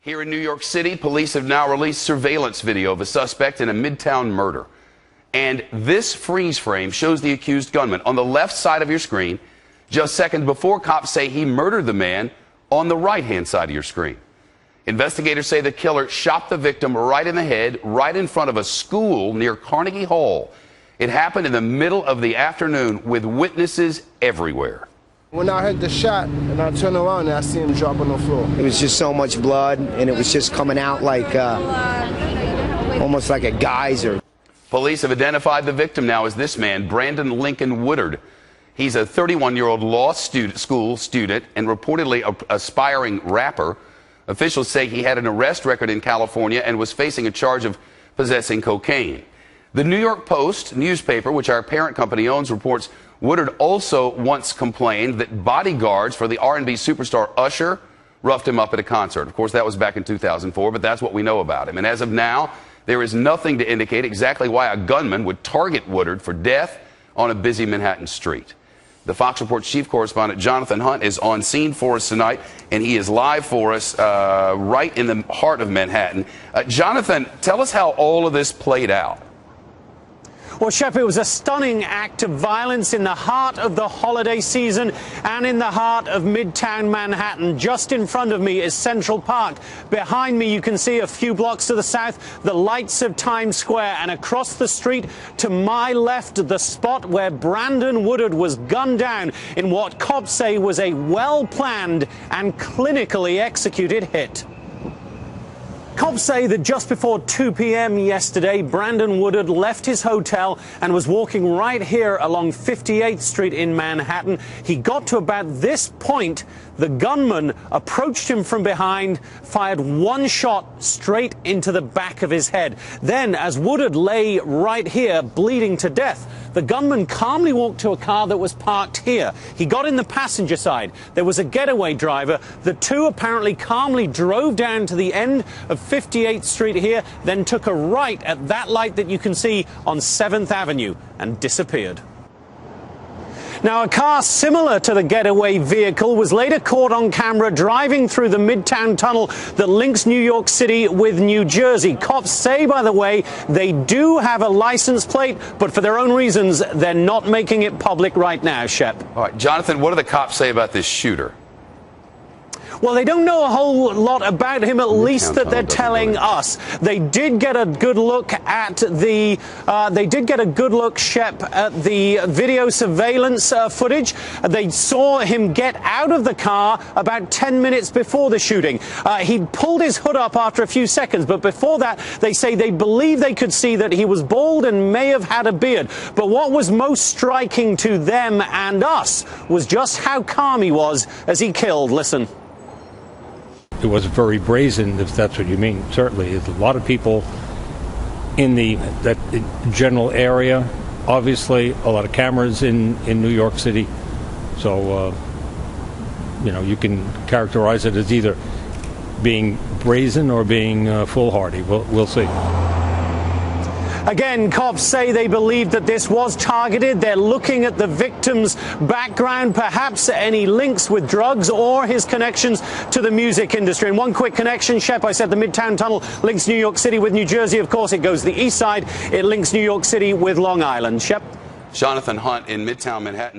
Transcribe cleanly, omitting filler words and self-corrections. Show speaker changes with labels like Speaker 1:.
Speaker 1: Here in New York City, police have now released surveillance video of a suspect in a midtown murder. And this freeze frame shows the accused gunman on the left side of your screen, just seconds before cops say he murdered the man on the right-hand side of your screen. Investigators say the killer shot the victim right in the head, right in front of a school near Carnegie Hall. It happened in the middle of the afternoon with witnesses everywhere.
Speaker 2: When I heard the shot and I turned around and I see him drop on the floor.
Speaker 3: It was just so much blood and it was just coming out like almost like a geyser.
Speaker 1: Police have identified the victim now as this man, Brandon Lincoln Woodard. He's a 31-year-old law school student and reportedly an aspiring rapper. Officials say he had an arrest record in California and was facing a charge of possessing cocaine. The New York Post newspaper, which our parent company owns, reports Woodard also once complained that bodyguards for the R&B superstar Usher roughed him up at a concert. Of course, that was back in 2004, but that's what we know about him. And as of now, there is nothing to indicate exactly why a gunman would target Woodard for death on a busy Manhattan street. The Fox Report's chief correspondent, Jonathan Hunt, is on scene for us tonight, and he is live for us right in the heart of Manhattan. Jonathan, tell us how all of this played out.
Speaker 4: Well, Shep, it was a stunning act of violence in the heart of the holiday season and in the heart of midtown Manhattan. Just in front of me is Central Park. Behind me, you can see a few blocks to the south, the lights of Times Square. And across the street to my left, the spot where Brandon Woodard was gunned down in what cops say was a well-planned and clinically executed hit. Cops say that just before 2 p.m. yesterday, Brandon Woodard left his hotel and was walking right here along 58th Street in Manhattan. He got to about this point. The gunman approached him from behind, fired one shot straight into the back of his head. Then, as Woodard lay right here, bleeding to death, the gunman calmly walked to a car that was parked here. He got in the passenger side. There was a getaway driver. The two apparently calmly drove down to the end of 58th Street here, then took a right at that light that you can see on 7th Avenue and disappeared. Now, a car similar to the getaway vehicle was later caught on camera driving through the Midtown tunnel that links New York City with New Jersey. Cops say, by the way, they do have a license plate, but for their own reasons, they're not making it public right now, Shep.
Speaker 1: All right, Jonathan, what do the cops say about this shooter?
Speaker 4: Well, they don't know a whole lot about him, at least that they're telling us. They did get a good look at the, Shep, at the video surveillance footage. They saw him get out of the car about 10 minutes before the shooting. He pulled his hood up after a few seconds, but before that, they say they believe they could see that he was bald and may have had a beard. But what was most striking to them and us was just how calm he was as he killed. Listen.
Speaker 5: It was very brazen, if that's what you mean. Certainly, there's a lot of people in that general area. Obviously, a lot of cameras in New York City. So, you can characterize it as either being brazen or being foolhardy. We'll see.
Speaker 4: Again, cops say they believe that this was targeted. They're looking at the victim's background, perhaps any links with drugs or his connections to the music industry. And one quick connection, Shep, I said the Midtown Tunnel links New York City with New Jersey. Of course, it goes the east side. It links New York City with Long Island. Shep?
Speaker 1: Jonathan Hunt in Midtown Manhattan.